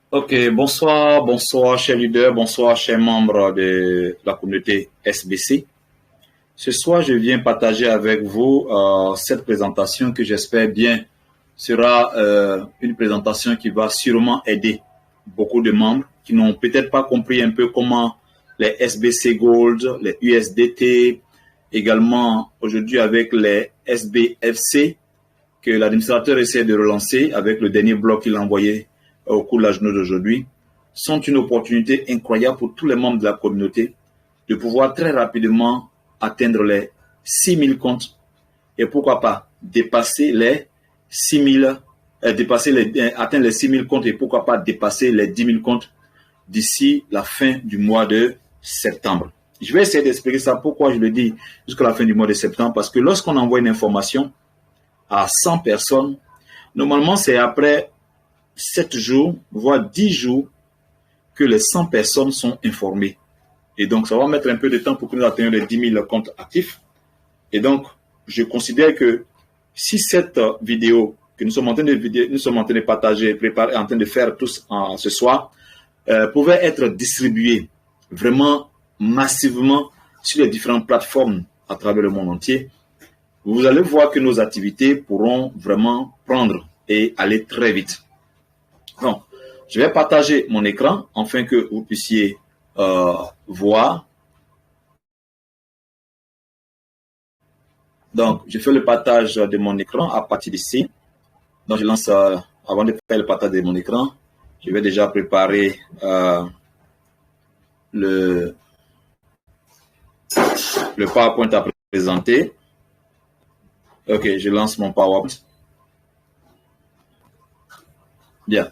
Ok, bonsoir, bonsoir, chers leaders, bonsoir, chers membres de la communauté SBC. Ce soir, je viens partager avec vous cette présentation que j'espère bien sera une présentation qui va sûrement aider beaucoup de membres qui n'ont peut-être pas compris un peu comment les SBC Gold, les USDT, également aujourd'hui avec les SBFC que l'administrateur essaie de relancer avec le dernier bloc qu'il a envoyé au cours de la journée d'aujourd'hui, sont une opportunité incroyable pour tous les membres de la communauté de pouvoir très rapidement atteindre les 6000 comptes et pourquoi pas dépasser les 6000, atteindre les 6000 comptes et pourquoi pas dépasser les 10 000 comptes d'ici la fin du mois de septembre. Je vais essayer d'expliquer ça, pourquoi je le dis jusqu'à la fin du mois de septembre, parce que lorsqu'on envoie une information à 100 personnes, normalement c'est après 7 jours, voire 10 jours que les 100 personnes sont informées. Et donc, ça va mettre un peu de temps pour que nous atteignions les 10 000 comptes actifs. Et donc, je considère que si cette vidéo que nous sommes en train de partager, préparer, en train de faire tous ce soir, pouvait être distribuée vraiment massivement sur les différentes plateformes à travers le monde entier, vous allez voir que nos activités pourront vraiment prendre et aller très vite. Donc, je vais partager mon écran afin que vous puissiez voir. Donc, je fais le partage de mon écran à partir d'ici. Donc, je lance, avant de faire le partage de mon écran, je vais déjà préparer le PowerPoint à présenter. Ok, je lance mon PowerPoint. Bien.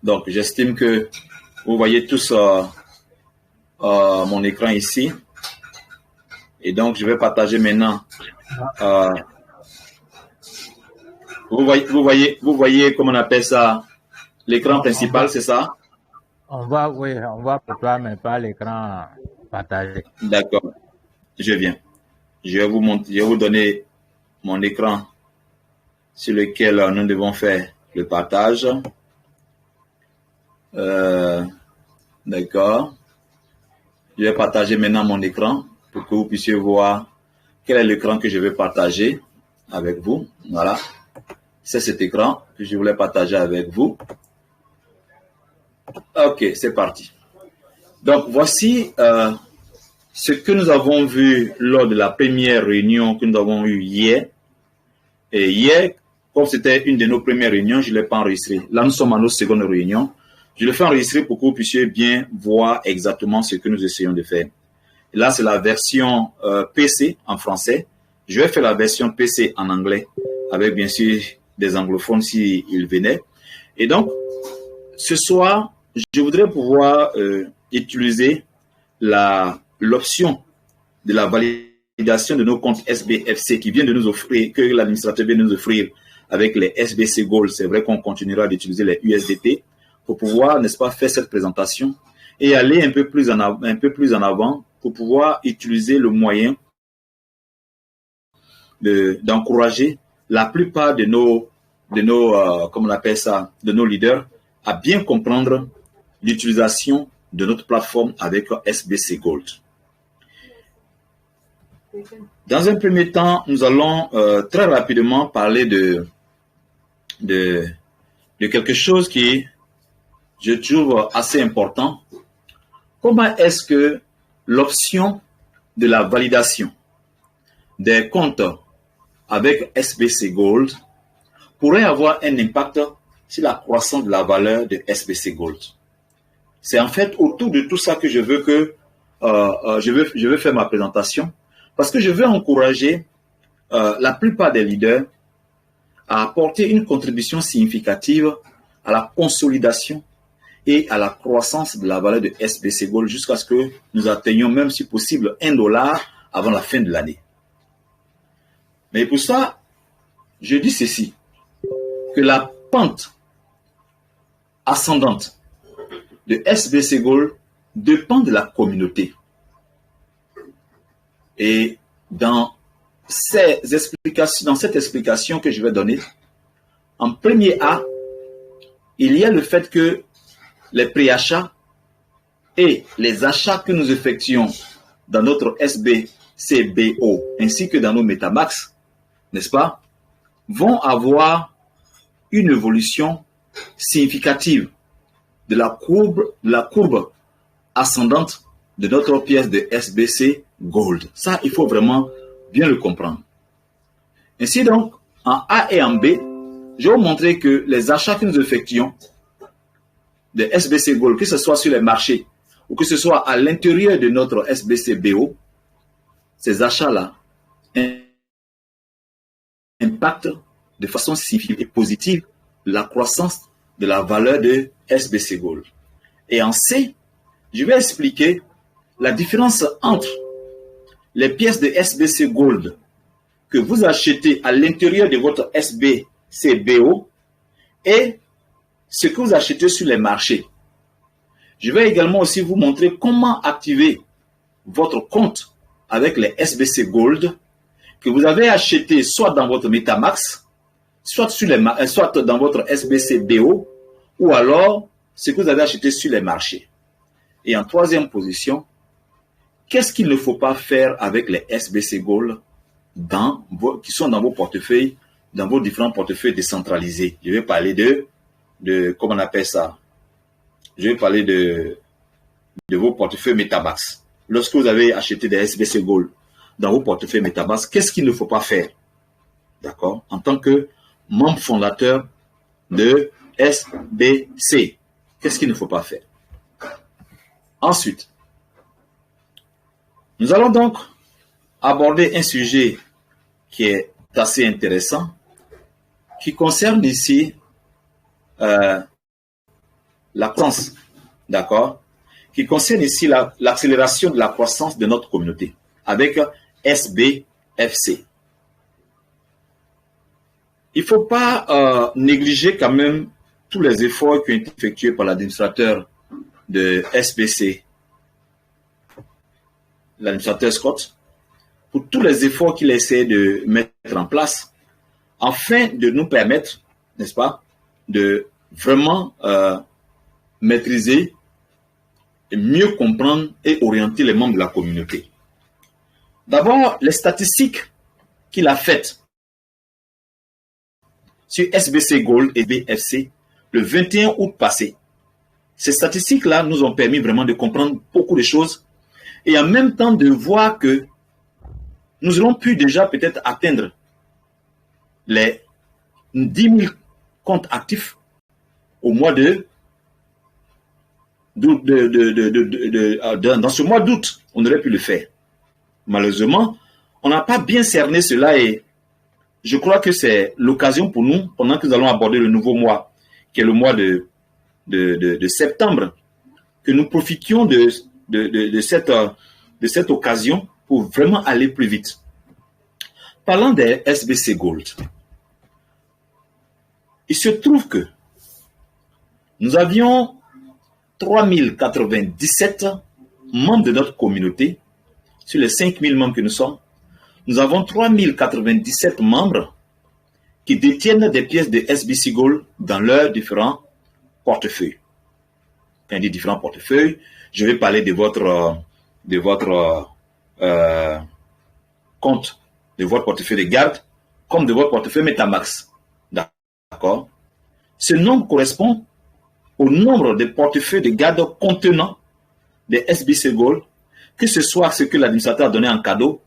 Donc, j'estime que vous voyez tous mon écran ici. Et donc, je vais partager maintenant. Vous voyez comment on appelle ça, l'écran principal, c'est ça? On voit pour toi, mais pas l'écran partagé. D'accord, je viens. Je vais vous donner mon écran sur lequel nous devons faire le partage. D'accord. Je vais partager maintenant mon écran pour que vous puissiez voir quel est l'écran que je vais partager avec vous. Voilà. C'est cet écran que je voulais partager avec vous. Ok, c'est parti. Donc, voici ce que nous avons vu lors de la première réunion que nous avons eue hier. Et hier, comme c'était une de nos premières réunions, je ne l'ai pas enregistré. Là, nous sommes à nos secondes réunions. Je le fais enregistrer pour que vous puissiez bien voir exactement ce que nous essayons de faire. Et là, c'est la version PC en français. Je vais faire la version PC en anglais, avec bien sûr des anglophones s'ils venaient. Et donc, ce soir, je voudrais pouvoir utiliser l'option de la validation de nos comptes SBFC qui vient de nous offrir, que l'administrateur vient de nous offrir avec les SBC Gold. C'est vrai qu'on continuera d'utiliser les USDT pour pouvoir, n'est-ce pas, faire cette présentation et aller un peu plus en avant pour pouvoir utiliser le moyen d'encourager la plupart de nos comment on appelle ça, de nos leaders à bien comprendre l'utilisation de notre plateforme avec SBC Gold. Dans un premier temps, nous allons très rapidement parler de quelque chose qui, je trouve, assez important. Comment est-ce que l'option de la validation des comptes avec SBC Gold pourrait avoir un impact sur la croissance de la valeur de SBC Gold? C'est en fait autour de tout ça que je veux que je veux faire ma présentation, parce que je veux encourager la plupart des leaders à apporter une contribution significative à la consolidation et à la croissance de la valeur de SBC Gold jusqu'à ce que nous atteignions, même si possible, $1 avant la fin de l'année. Mais pour ça, je dis ceci, que la pente ascendante de SBC Gold dépend de la communauté. Et dans cette explication que je vais donner, en premier A, il y a le fait que les préachats et les achats que nous effectuons dans notre SBCBO ainsi que dans nos Metamax, n'est-ce pas, vont avoir une évolution significative de la courbe ascendante de notre pièce de SBC Gold. Ça, il faut vraiment bien le comprendre. Ainsi donc, en A et en B, je vais vous montrer que les achats que nous effectuons de SBC Gold, que ce soit sur les marchés ou que ce soit à l'intérieur de notre SBCBO, ces achats-là impactent de façon significative et positive la croissance de la valeur de SBC Gold. Et en C, je vais expliquer la différence entre les pièces de SBC Gold que vous achetez à l'intérieur de votre SBCBO et ce que vous achetez sur les marchés. Je vais également aussi vous montrer comment activer votre compte avec les SBC Gold que vous avez acheté soit dans votre Metamax, soit dans votre SBCBO, ou alors ce que vous avez acheté sur les marchés. Et en troisième position, qu'est-ce qu'il ne faut pas faire avec les SBC Gold qui sont dans vos portefeuilles, dans vos différents portefeuilles décentralisés. Je vais parler de comment on appelle ça? Je vais parler de vos portefeuilles Metamax. Lorsque vous avez acheté des SBC Gold dans vos portefeuilles Metamax, qu'est-ce qu'il ne faut pas faire? D'accord? En tant que membre fondateur de SBC, qu'est-ce qu'il ne faut pas faire? Ensuite, nous allons donc aborder un sujet qui est assez intéressant, qui concerne ici la croissance, d'accord? Qui concerne ici l'accélération de la croissance de notre communauté avec SBFC. Il ne faut pas négliger quand même tous les efforts qui ont été effectués par l'administrateur de SBC, l'administrateur Scott, pour tous les efforts qu'il essaie de mettre en place afin de nous permettre, n'est-ce pas, de vraiment maîtriser et mieux comprendre et orienter les membres de la communauté. D'abord, les statistiques qu'il a faites sur SBC Gold et BFC le 21 août passé. Ces statistiques-là nous ont permis vraiment de comprendre beaucoup de choses et en même temps de voir que nous allons pu déjà peut-être atteindre les 10 000 comptes actifs au mois dans ce mois d'août, on aurait pu le faire. Malheureusement, on n'a pas bien cerné cela et je crois que c'est l'occasion pour nous, pendant que nous allons aborder le nouveau mois, qui est le mois de septembre, que nous profitions de cette occasion pour vraiment aller plus vite. Parlant des SBC Gold, il se trouve que nous avions 3097 membres de notre communauté. Sur les 5000 membres que nous sommes, nous avons 3097 membres qui détiennent des pièces de SBC Gold dans leurs différents portefeuilles. Quand je dis différents portefeuilles, je vais parler de votre compte, de votre portefeuille de garde, comme de votre portefeuille Metamax. D'accord? Ce nombre correspond au nombre de portefeuilles de garde contenant des SBC Gold, que ce soit ce que l'administrateur a donné en cadeau,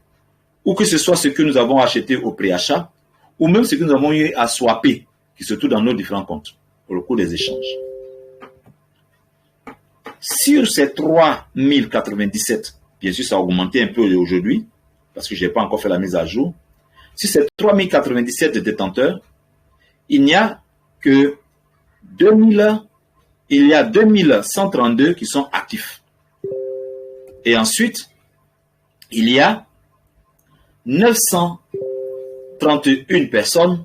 ou que ce soit ce que nous avons acheté au préachat, ou même ce que nous avons eu à swapper, qui se trouve dans nos différents comptes, pour le cours des échanges. Sur ces 3097, bien sûr ça a augmenté un peu aujourd'hui, parce que je n'ai pas encore fait la mise à jour, sur ces 3097 détenteurs, il n'y a que 2132 qui sont actifs. Et ensuite, il y a 931 personnes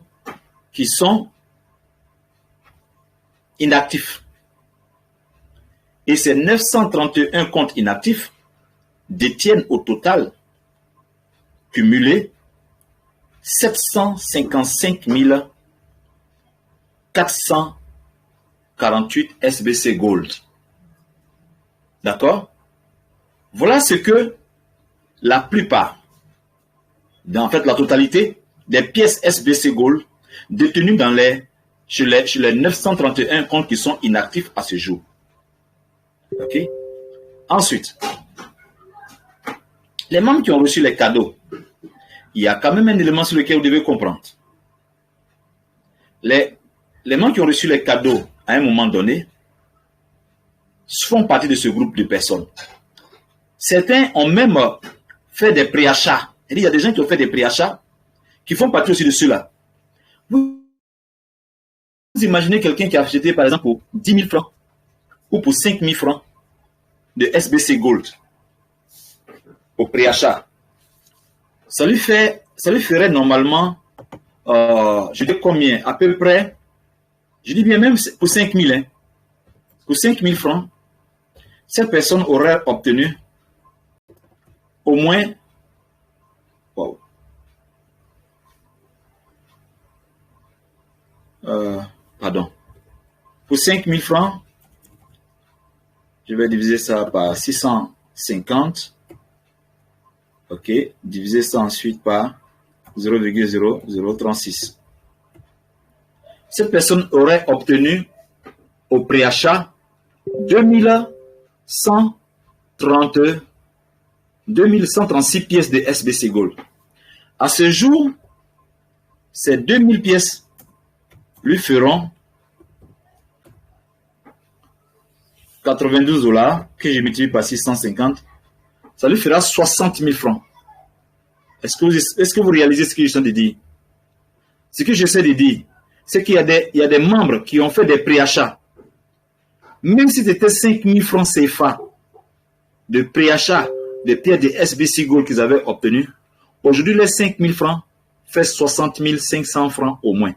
qui sont inactifs. Et ces 931 comptes inactifs détiennent au total, cumulé, 755 448 SBC Gold. D'accord? Voilà ce que la plupart, en fait la totalité des pièces SBC Gold détenues chez les 931 comptes qui sont inactifs à ce jour. Ok? Ensuite, les membres qui ont reçu les cadeaux, il y a quand même un élément sur lequel vous devez comprendre. Les membres qui ont reçu les cadeaux à un moment donné font partie de ce groupe de personnes. Certains ont même fait des préachats. Il y a des gens qui ont fait des préachats qui font partie aussi de ceux-là. Vous imaginez quelqu'un qui a acheté par exemple pour 10 000 francs ou pour 5 000 francs de SBC Gold au préachat. Ça lui ferait normalement, je dis combien? À peu près, je dis bien même pour 5 000, hein. Pour 5 000 francs, cette personne aurait obtenu au moins, wow, pardon, pour 5 000 francs, je vais diviser ça par 650, ok, diviser ça ensuite par 0,0036. Cette personne aurait obtenu au préachat 2136 pièces de SBC Gold. À ce jour, ces 2000 pièces lui feront 92 $ que je multiplie par 650. Ça lui fera 60 000 francs. Est-ce que vous réalisez ce que je suis en train de dire? Ce que j'essaie de dire, c'est qu'il y a des membres qui ont fait des préachats. Même si c'était 5 000 francs CFA de préachat des pièces de SBC Gold qu'ils avaient obtenues, aujourd'hui les 5 000 francs fait 60 500 francs au moins.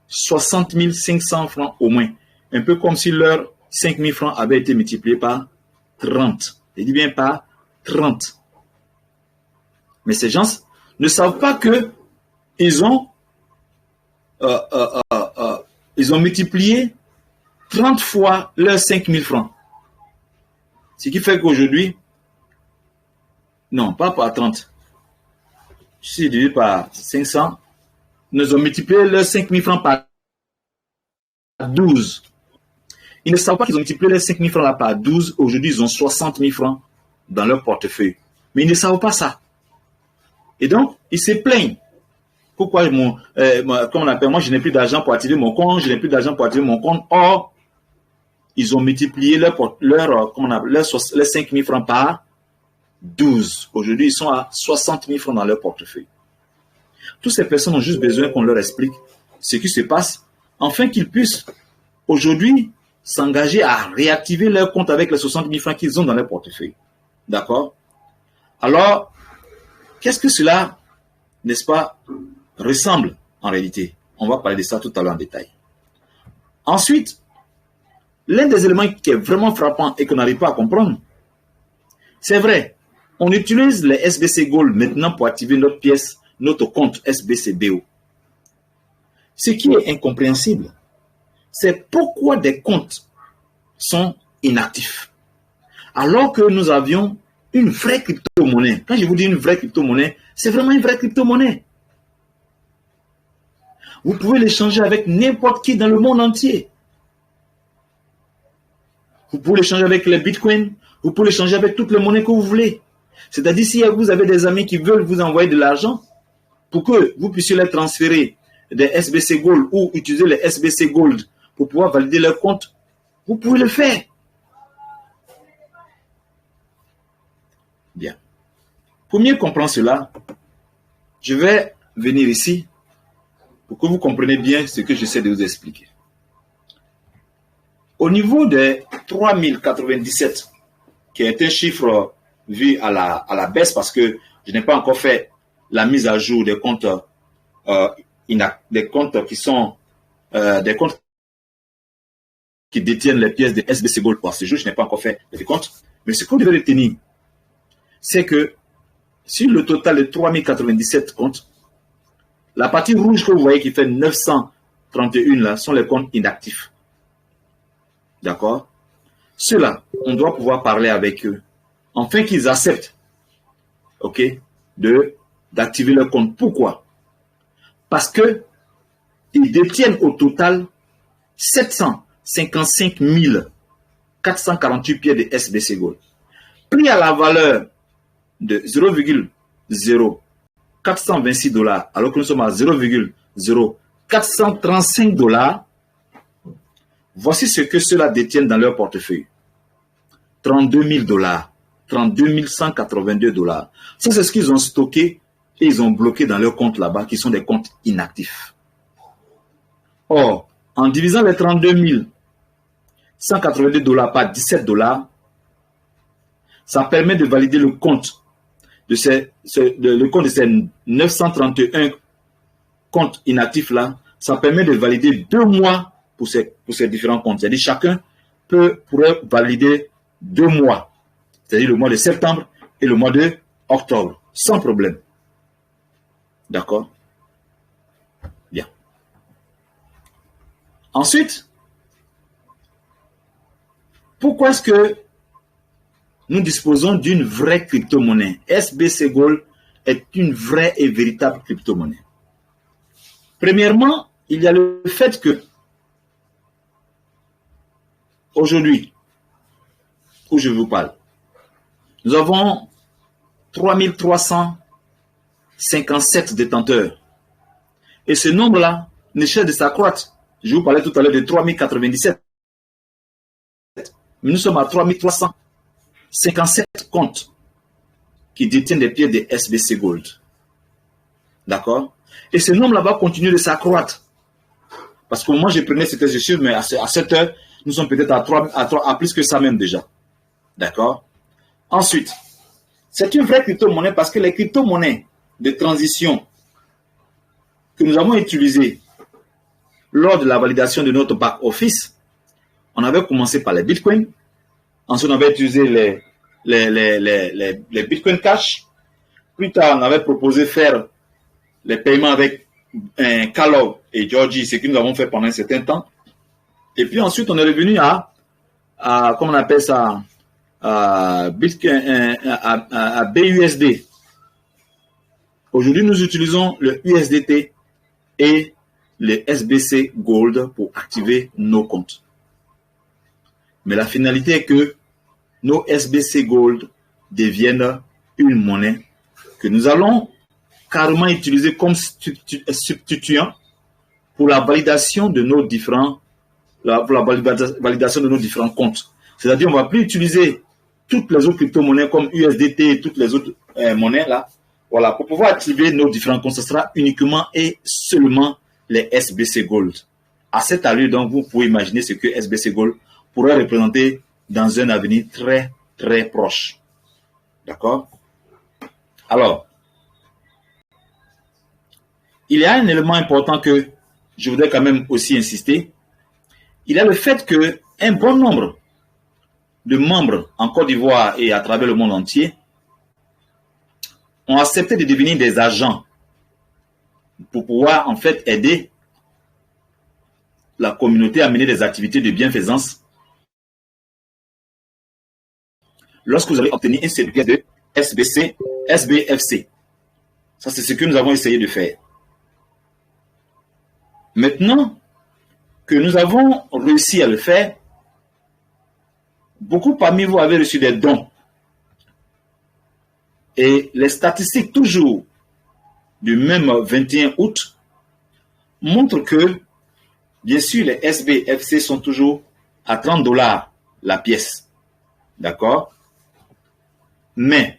60 500 francs au moins. Un peu comme si leurs 5 000 francs avaient été multipliés par 30. Je dis bien par 30. Mais ces gens ne savent pas que ils ont multiplié 30 fois leurs 5 000 francs. Ce qui fait qu'aujourd'hui, non, pas par 30. Si divisé par 500, nous ont multiplié leurs 5 000 francs par 12. Ils ne savent pas qu'ils ont multiplié les 5 000 francs là par 12. Aujourd'hui, ils ont 60 000 francs dans leur portefeuille. Mais ils ne savent pas ça. Et donc, ils se plaignent. Pourquoi comme on appelle, moi, je n'ai plus d'argent pour activer mon compte, je n'ai plus d'argent pour activer mon compte. Or, ils ont multiplié les 5 000 francs par 12. Aujourd'hui, ils sont à 60 000 francs dans leur portefeuille. Toutes ces personnes ont juste besoin qu'on leur explique ce qui se passe, afin qu'ils puissent aujourd'hui s'engager à réactiver leur compte avec les 60 000 francs qu'ils ont dans leur portefeuille. D'accord? Alors, qu'est-ce que cela, n'est-ce pas, ressemble en réalité? On va parler de ça tout à l'heure en détail. Ensuite, l'un des éléments qui est vraiment frappant et qu'on n'arrive pas à comprendre, c'est vrai, on utilise les SBC Gold maintenant pour activer notre pièce, notre compte SBCBO. Ce qui est incompréhensible, c'est pourquoi des comptes sont inactifs. Alors que nous avions une vraie crypto-monnaie. Quand je vous dis une vraie crypto-monnaie, c'est vraiment une vraie crypto-monnaie. Vous pouvez l'échanger avec n'importe qui dans le monde entier. Vous pouvez l'échanger avec les bitcoins, vous pouvez l'échanger avec toutes les monnaies que vous voulez. C'est-à-dire, si vous avez des amis qui veulent vous envoyer de l'argent, pour que vous puissiez les transférer des SBC Gold ou utiliser les SBC Gold pour pouvoir valider leur compte, vous pouvez le faire. Bien. Pour mieux comprendre cela, je vais venir ici pour que vous compreniez bien ce que j'essaie de vous expliquer. Au niveau des 3097, qui est un chiffre vu à la baisse parce que je n'ai pas encore fait la mise à jour des comptes, des comptes qui sont des comptes qui détiennent les pièces de SBC Gold pour ce jour. Je n'ai pas encore fait les comptes. Mais ce que vous devez retenir, c'est que sur le total de 3097 comptes, la partie rouge que vous voyez qui fait 931 là sont les comptes inactifs. D'accord? Ceux-là, on doit pouvoir parler avec eux, afin qu'ils acceptent, ok, d'activer leur compte. Pourquoi? Parce que ils détiennent au total 755 448 pieds de SBC Gold. Pris à la valeur de 0,0426 $, alors que nous sommes à 0,0435 $, voici ce que ceux-là détiennent dans leur portefeuille. 32 000 $, 32 182 $. Ça, c'est ce qu'ils ont stocké et ils ont bloqué dans leurs comptes là-bas, qui sont des comptes inactifs. Or, en divisant les 32 182 $ par 17 $, ça permet de valider le compte de ces 931 comptes inactifs là. Ça permet de valider 2 mois pour ces différents comptes. C'est-à-dire chacun pourrait valider 2 mois. C'est-à-dire le mois de septembre et le mois de octobre, sans problème. D'accord? Bien. Ensuite, pourquoi est-ce que nous disposons d'une vraie crypto-monnaie? SBC Gold est une vraie et véritable crypto-monnaie. Premièrement, il y a le fait que aujourd'hui, où je vous parle, nous avons 3357 détenteurs. Et ce nombre-là ne cesse de s'accroître. Je vous parlais tout à l'heure de 3097. Mais nous sommes à 3357 comptes qui détiennent des pieds de SBC Gold. D'accord? Et ce nombre-là va continuer de s'accroître. Parce qu'au moment où je prenais cet exercice, mais à cette heure, nous sommes peut-être à plus que ça même déjà. D'accord? Ensuite, c'est une vraie crypto-monnaie parce que les crypto-monnaies de transition que nous avons utilisées lors de la validation de notre back-office, on avait commencé par les bitcoins. Ensuite, on avait utilisé les bitcoins cash. Plus tard, on avait proposé faire les paiements avec Calog et Georgie, ce que nous avons fait pendant un certain temps. Et puis ensuite, on est revenu à comment on appelle ça, Bitcoin, à BUSD. Aujourd'hui, nous utilisons le USDT et le SBC Gold pour activer nos comptes. Mais la finalité est que nos SBC Gold deviennent une monnaie que nous allons carrément utiliser comme substituant pour la validation de nos différents comptes. C'est-à-dire, on ne va plus utiliser toutes les autres crypto-monnaies comme USDT et toutes les autres monnaies là. Voilà, pour pouvoir activer nos différents comptes, ce sera uniquement et seulement les SBC Gold. À cette allure, donc, vous pouvez imaginer ce que SBC Gold pourrait représenter dans un avenir très, très proche. D'accord? Alors, il y a un élément important que je voudrais quand même aussi insister. Il y a le fait que un bon nombre de membres en Côte d'Ivoire et à travers le monde entier ont accepté de devenir des agents pour pouvoir en fait aider la communauté à mener des activités de bienfaisance. Lorsque vous allez obtenir un certificat de SBFC, ça c'est ce que nous avons essayé de faire. Maintenant que nous avons réussi à le faire, beaucoup parmi vous avez reçu des dons. Et les statistiques toujours du même 21 août montrent que, bien sûr, les SBFC sont toujours à 30 $ la pièce. D'accord? Mais,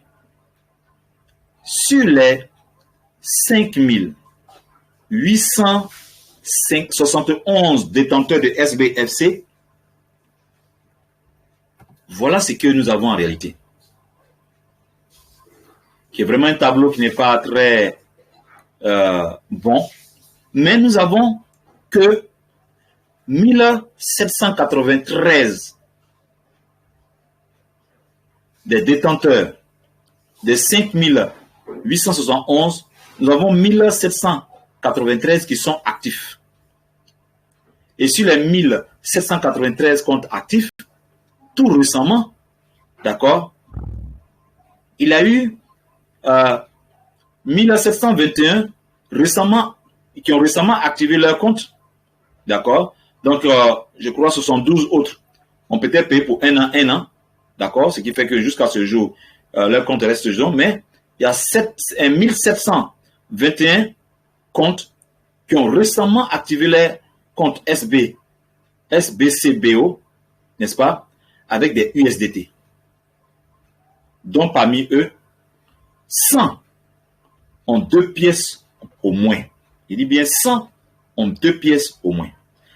sur les 5871 détenteurs de SBFC, voilà ce que nous avons en réalité. Qui est vraiment un tableau qui n'est pas très bon. Mais nous avons que 1793 des détenteurs des 5871, nous avons 1793 qui sont actifs. Et sur les 1793 comptes actifs, tout récemment, d'accord, il y a eu 1721 qui ont récemment activé leur compte, d'accord. Donc, je crois 72 autres ont peut-être payé pour un an, d'accord, ce qui fait que jusqu'à ce jour, leur compte reste jour, mais il y a 1721 comptes qui ont récemment activé leur compte SBCBO, n'est-ce pas, avec des USDT. Donc, parmi eux, 100 ont 2 pièces au moins. Il dit bien 100 ont 2 pièces au moins.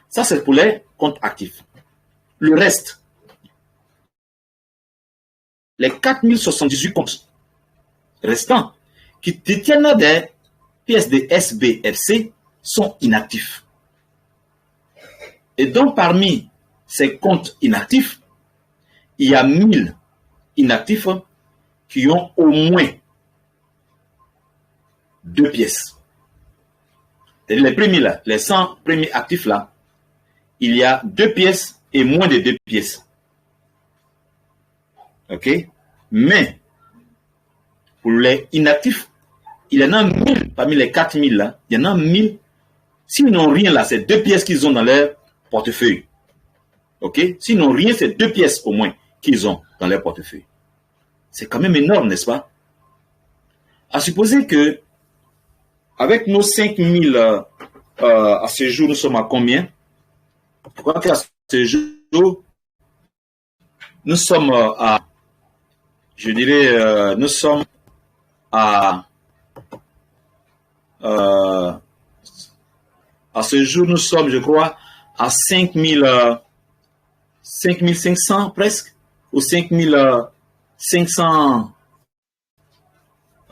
Ça, c'est pour les comptes actifs. Le reste, les 4078 comptes restants qui détiennent des pièces de SBFC sont inactifs. Et donc, parmi ces comptes inactifs, il y a 1000 inactifs qui ont au moins 2 pièces. Et les premiers là, les 100 premiers actifs là, il y a 2 pièces et moins de 2 pièces. OK? Mais, pour les inactifs, il y en a 1000 parmi les 4000 là, il y en a 1000. S'ils n'ont rien là, c'est 2 pièces qu'ils ont dans leur portefeuille. OK? S'ils n'ont rien, c'est 2 pièces au moins qu'ils ont dans leur portefeuille. C'est quand même énorme, n'est-ce pas? À supposer que, avec nos 5000 à ce jour, nous sommes à combien? Je crois qu'à ce jour, nous sommes à, je dirais, nous sommes à ce jour, nous sommes, je crois, à 5500 presque, ou 5500.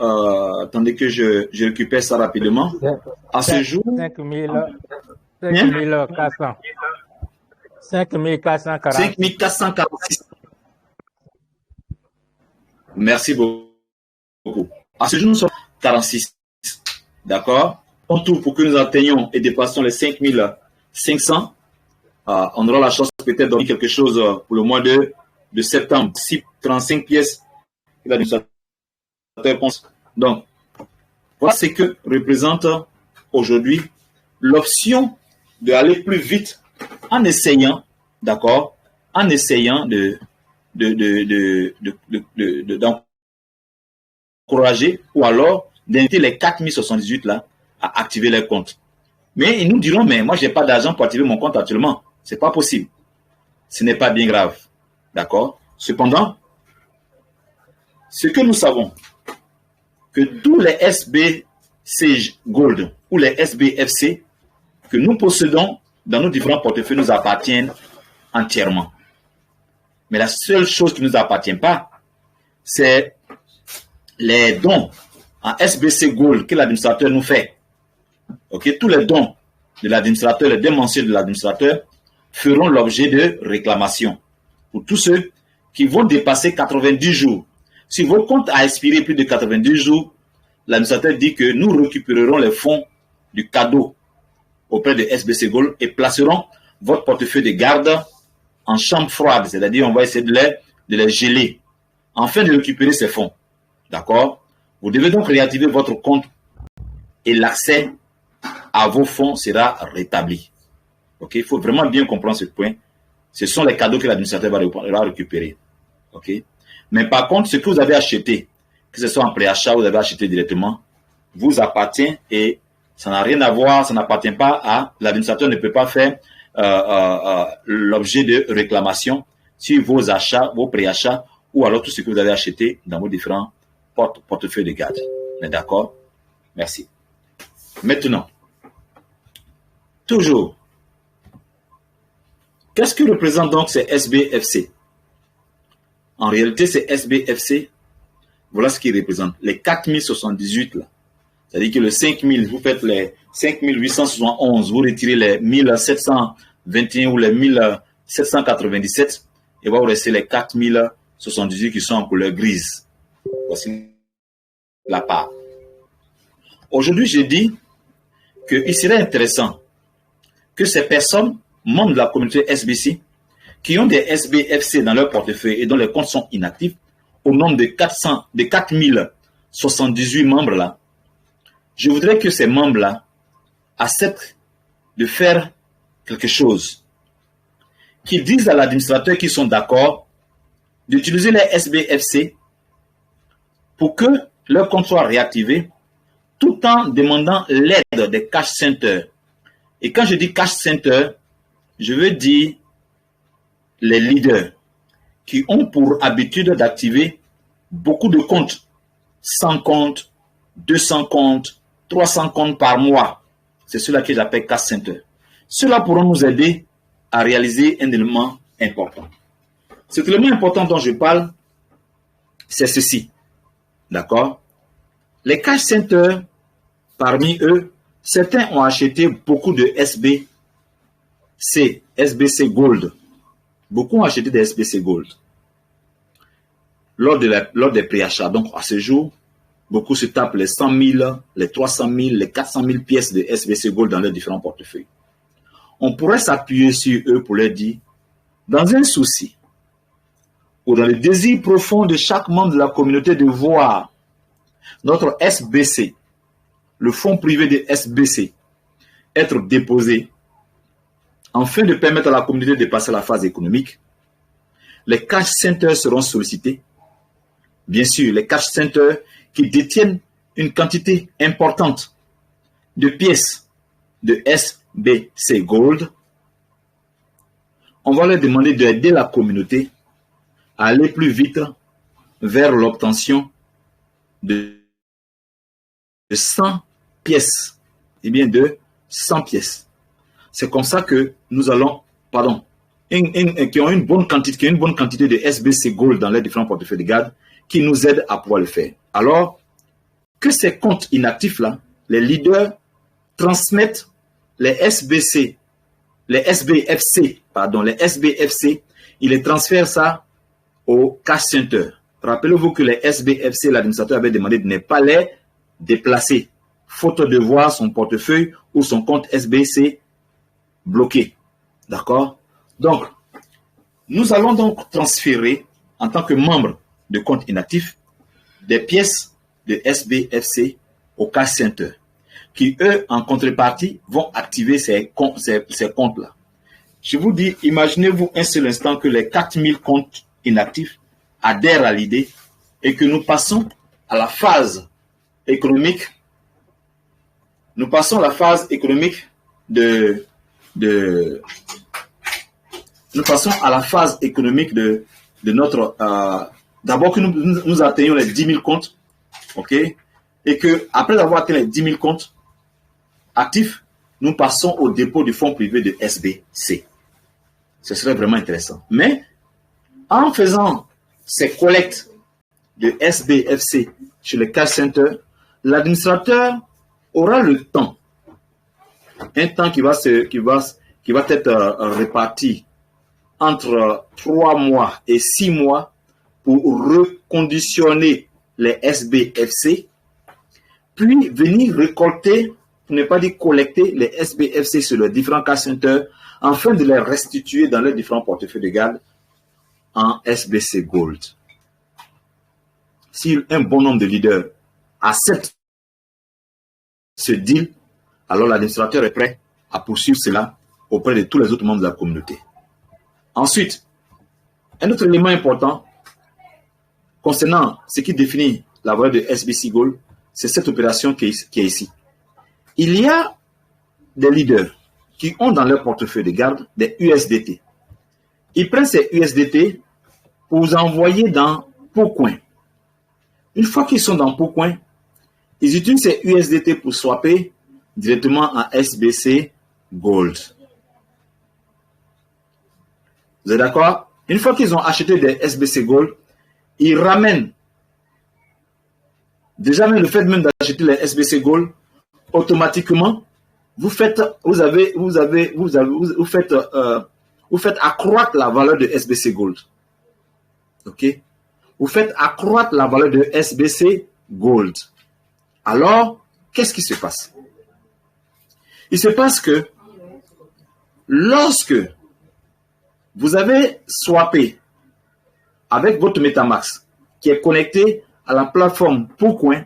Attendez que je récupère ça rapidement. À ce jour, 5400. 5446. 5446. Merci beaucoup. À ce jour, nous sommes 46. D'accord? En tout, pour que nous atteignions et dépassions les 5500, on aura la chance peut-être de donner quelque chose pour le mois de septembre. 35 pièces. Donc, voilà ce que représente aujourd'hui l'option d'aller plus vite en essayant, d'accord, en essayant d'encourager ou alors d'inviter les 4078 là à activer leur compte. Mais ils nous diront, mais moi, je n'ai pas d'argent pour activer mon compte actuellement. Ce n'est pas possible. Ce n'est pas bien grave. D'accord? Cependant, ce que nous savons, que tous les SBC Gold ou les SBFC que nous possédons dans nos différents portefeuilles nous appartiennent entièrement. Mais la seule chose qui ne nous appartient pas, c'est les dons en SBC Gold que l'administrateur nous fait. Okay? Tous les dons de l'administrateur, les dons mensuels de l'administrateur feront l'objet de réclamations. Pour tous ceux qui vont dépasser 90 jours. Si vos comptes a expiré plus de 90 jours, l'administrateur dit que nous récupérerons les fonds du cadeau auprès de SBC Gold et placerons votre portefeuille de garde en chambre froide, c'est-à-dire on va essayer de les geler afin de récupérer ces fonds. D'accord? Vous devez donc réactiver votre compte et l'accès à vos fonds sera rétabli. Ok? Il faut vraiment bien comprendre ce point. Ce sont les cadeaux que l'administrateur va récupérer. Ok? Mais par contre, ce que vous avez acheté, que ce soit en préachat ou vous avez acheté directement, vous appartient et ça n'a rien à voir, ça n'appartient pas à l'administrateur, ne peut pas faire l'objet de réclamation sur vos achats, vos préachats ou alors tout ce que vous avez acheté dans vos différents portefeuilles de garde. D'accord? Merci. Maintenant, toujours, qu'est-ce que représente donc ces SBFC? En réalité, ces SBFC, voilà ce qu'ils représentent. Les 4078 là. C'est-à-dire que le 5000, vous faites les 5871, vous retirez les 1721 ou les 1797 et va vous rester les 4078 qui sont en couleur grise. Voici la part. Aujourd'hui, j'ai dit qu'il serait intéressant que ces personnes, membres de la communauté SBC, qui ont des SBFC dans leur portefeuille et dont les comptes sont inactifs, au nombre de 4078 membres là, je voudrais que ces membres-là acceptent de faire quelque chose. Qu'ils disent à l'administrateur qu'ils sont d'accord d'utiliser les SBFC pour que leur compte soit réactivé tout en demandant l'aide des cash centers. Et quand je dis cash center, je veux dire les leaders qui ont pour habitude d'activer beaucoup de comptes, 100 comptes, 200 comptes, 300 comptes par mois. C'est cela que j'appelle cash center. Cela pourront nous aider à réaliser un élément important. Cet élément important dont je parle, c'est ceci. D'accord? Les cash centers, parmi eux, certains ont acheté beaucoup de SBC Gold. Beaucoup ont acheté des SBC Gold lors des préachats. Donc, à ce jour, beaucoup se tapent les 100 000, les 300 000, les 400 000 pièces de SBC Gold dans leurs différents portefeuilles. On pourrait s'appuyer sur eux pour leur dire, dans un souci, ou dans le désir profond de chaque membre de la communauté de voir notre SBC, le fonds privé de SBC, être déposé, afin de permettre à la communauté de passer la phase économique, les cash centers seront sollicités. Bien sûr, les cash centers qui détiennent une quantité importante de pièces de SBC Gold, on va leur demander d'aider la communauté à aller plus vite vers l'obtention de 100 pièces. Et bien de 100 pièces. C'est comme ça que nous allons, qui ont une bonne quantité de SBC Gold dans les différents portefeuilles de garde, qui nous aident à pouvoir le faire. Alors, que ces comptes inactifs-là, les leaders transmettent les SBFC, ils les transfèrent ça au cash center. Rappelez-vous que les SBFC, l'administrateur avait demandé de ne pas les déplacer, faute de voir son portefeuille ou son compte SBC bloqué. D'accord? Donc, nous allons donc transférer, en tant que membre de compte inactif, des pièces de SBFC au cash center, qui, eux, en contrepartie, vont activer ces comptes-là. Je vous dis, imaginez-vous un seul instant que les 4000 comptes inactifs adhèrent à l'idée et que nous passons à la phase économique. Nous passons à la phase économique de notre... D'abord que nous atteignons les 10 000 comptes, ok, et que après avoir atteint les 10 000 comptes actifs, nous passons au dépôt du fonds privé de SBC. Ce serait vraiment intéressant. Mais en faisant ces collectes de SBFC chez le cash center, l'administrateur aura le temps, un temps qui va être réparti entre 3 mois et 6 mois pour reconditionner les SBFC, puis venir récolter, pour ne pas dire collecter, les SBFC sur les différents cash centers, afin de les restituer dans leurs différents portefeuilles de garde en SBC Gold. Si un bon nombre de leaders acceptent ce deal, alors l'administrateur est prêt à poursuivre cela auprès de tous les autres membres de la communauté. Ensuite, un autre élément important concernant ce qui définit la valeur de SBC Gold, c'est cette opération qui est ici. Il y a des leaders qui ont dans leur portefeuille de garde des USDT. Ils prennent ces USDT pour vous envoyer dans Pocoin. Une fois qu'ils sont dans Pocoin, ils utilisent ces USDT pour swapper directement en SBC Gold. Vous êtes d'accord? Une fois qu'ils ont acheté des SBC Gold, ils ramènent, déjà même le fait même d'acheter les SBC Gold, automatiquement, vous faites accroître la valeur de SBC Gold. Ok? Vous faites accroître la valeur de SBC Gold. Alors, qu'est-ce qui se passe? Il se passe que lorsque vous avez swappé avec votre MetaMask qui est connecté à la plateforme Pourcoin.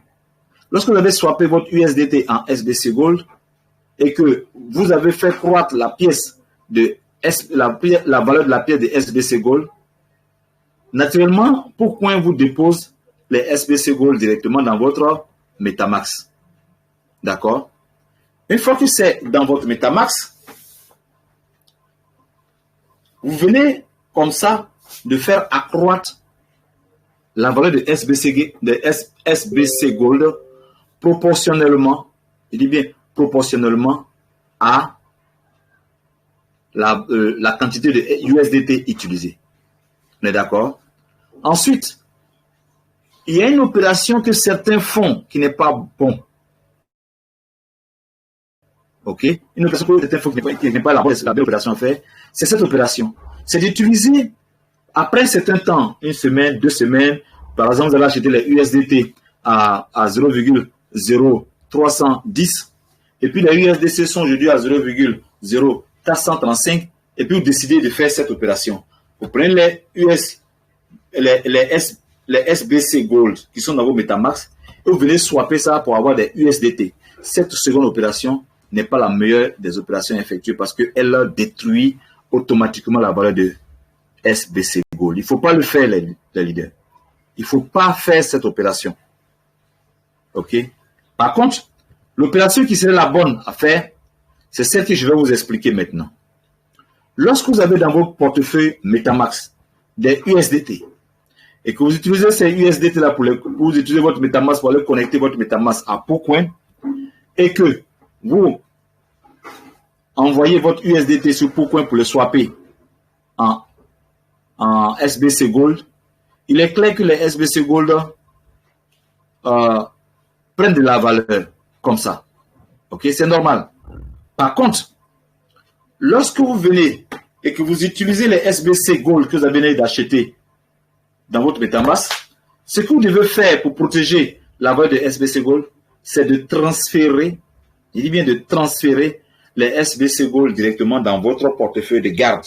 Lorsque vous avez swappé votre USDT en SBC Gold et que vous avez fait croître la pièce de la valeur de la pièce de SBC Gold, naturellement, Pourcoin vous dépose les SBC Gold directement dans votre MetaMask. D'accord? Une fois que c'est dans votre MetaMask, vous venez comme ça de faire accroître la valeur de SBC Gold proportionnellement, je dis bien proportionnellement à la quantité de USDT utilisée. On est d'accord? Ensuite, il y a une opération que certains font qui n'est pas bon. Ok? Une opération que certains font qui n'est pas la bonne opération à faire, c'est cette opération. C'est d'utiliser, après un certain temps, une semaine, 2 semaines, par exemple, vous allez acheter les USDT à 0,0310, et puis les USDC sont aujourd'hui à 0,0435, et puis vous décidez de faire cette opération. Vous prenez les SBC Gold qui sont dans vos MetaMask et vous venez swapper ça pour avoir des USDT. Cette seconde opération n'est pas la meilleure des opérations effectuées parce qu'elle détruit automatiquement la valeur de SBC Gold. Il ne faut pas le faire, les leaders. Il ne faut pas faire cette opération. OK? Par contre, l'opération qui serait la bonne à faire, c'est celle que je vais vous expliquer maintenant. Lorsque vous avez dans vos portefeuilles MetaMask des USDT et que vous utilisez ces USDT là pour vous utilisez votre MetaMask pour aller connecter votre MetaMask à Pourcoin et que vous envoyez votre USDT sur Pourcoin pour le swapper en SBC Gold, il est clair que les SBC Gold prennent de la valeur comme ça. Ok, c'est normal. Par contre, lorsque vous venez et que vous utilisez les SBC Gold que vous avez d'acheter dans votre MetaMask, ce que vous devez faire pour protéger la valeur de SBC Gold, c'est de transférer, il dit bien de transférer les SBC Gold directement dans votre portefeuille de garde.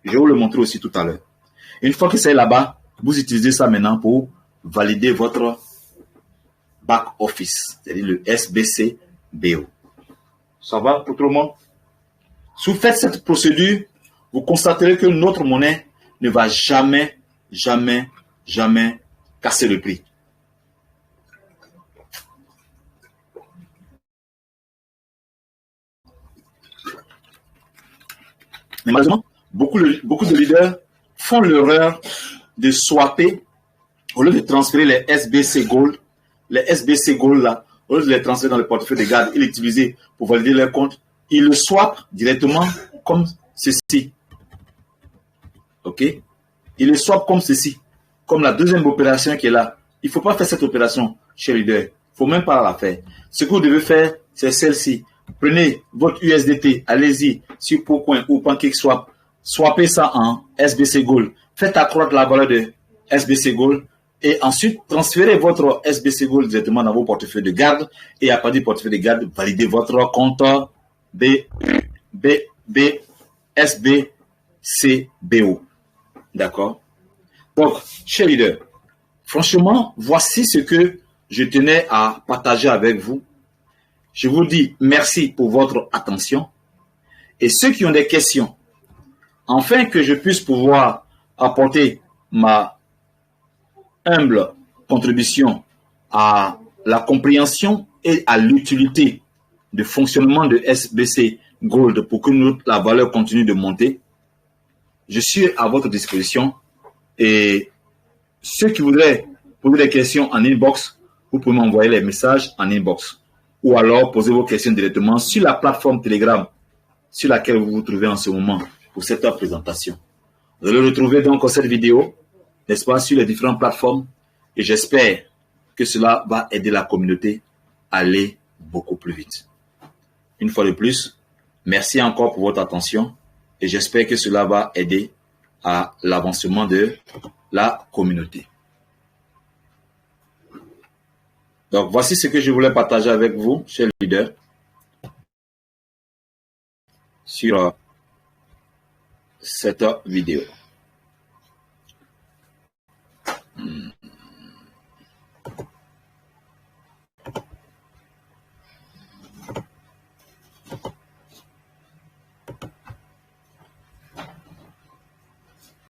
Je vais vous le montrer aussi tout à l'heure. Une fois que c'est là-bas, vous utilisez ça maintenant pour valider votre back office, c'est-à-dire le SBC BO. Ça va pour tout le monde? Si vous faites cette procédure, vous constaterez que notre monnaie ne va jamais casser le prix. Mais malheureusement, beaucoup de leaders font l'erreur de swapper au lieu de transférer les SBC Gold. Les SBC Gold là, au lieu de les transférer dans le portefeuille de garde et l'utiliser pour valider leur compte, ils le swappent directement comme ceci. Ok? Ils le swappent comme ceci. Comme la deuxième opération qui est là. Il ne faut pas faire cette opération chez leader. Il ne faut même pas la faire. Ce que vous devez faire, c'est celle-ci. Prenez votre USDT, allez-y sur Pourcoin ou PancakeSwap, swappez ça en SBC Gold. Faites accroître la valeur de SBC Gold et ensuite transférez votre SBC Gold directement dans vos portefeuilles de garde et à partir du portefeuille de garde, validez votre compte SBCBO. D'accord? Donc, chers leaders, franchement, voici ce que je tenais à partager avec vous. Je vous dis merci pour votre attention. Et ceux qui ont des questions, afin que je puisse pouvoir apporter ma humble contribution à la compréhension et à l'utilité de fonctionnement de SBC Gold pour que la valeur continue de monter, je suis à votre disposition. Et ceux qui voudraient poser des questions en inbox, vous pouvez m'envoyer les messages en inbox. Ou alors poser vos questions directement sur la plateforme Telegram sur laquelle vous vous trouvez en ce moment pour cette présentation. Vous allez retrouver donc cette vidéo, n'est-ce pas, sur les différentes plateformes et j'espère que cela va aider la communauté à aller beaucoup plus vite. Une fois de plus, merci encore pour votre attention et j'espère que cela va aider à l'avancement de la communauté. Donc, voici ce que je voulais partager avec vous, chers leaders, sur cette vidéo.